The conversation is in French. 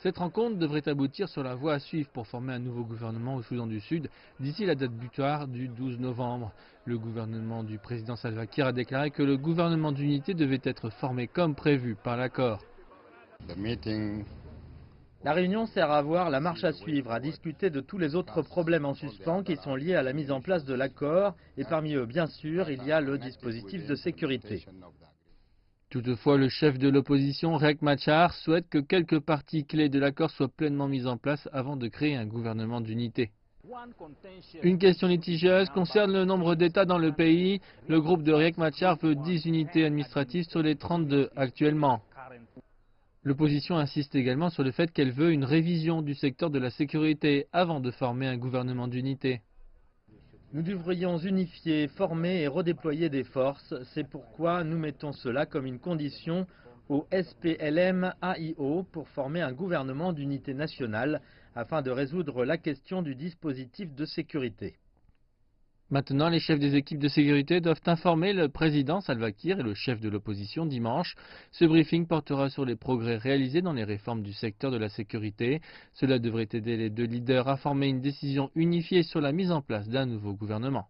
Cette rencontre devrait aboutir sur la voie à suivre pour former un nouveau gouvernement au Soudan du Sud d'ici la date butoir du 12 novembre. Le gouvernement du président Salva Kiir a déclaré que le gouvernement d'unité devait être formé comme prévu par l'accord. La réunion sert à voir la marche à suivre, à discuter de tous les autres problèmes en suspens qui sont liés à la mise en place de l'accord et parmi eux, bien sûr, il y a le dispositif de sécurité. Toutefois, le chef de l'opposition, Riek Machar, souhaite que quelques parties clés de l'accord soient pleinement mises en place avant de créer un gouvernement d'unité. Une question litigieuse concerne le nombre d'États dans le pays. Le groupe de Riek Machar veut 10 unités administratives sur les 32 actuellement. L'opposition insiste également sur le fait qu'elle veut une révision du secteur de la sécurité avant de former un gouvernement d'unité. Nous devrions unifier, former et redéployer des forces. C'est pourquoi nous mettons cela comme une condition au SPLM-AIO pour former un gouvernement d'unité nationale afin de résoudre la question du dispositif de sécurité. Maintenant, les chefs des équipes de sécurité doivent informer le président Salva Kiir et le chef de l'opposition dimanche. Ce briefing portera sur les progrès réalisés dans les réformes du secteur de la sécurité. Cela devrait aider les deux leaders à former une décision unifiée sur la mise en place d'un nouveau gouvernement.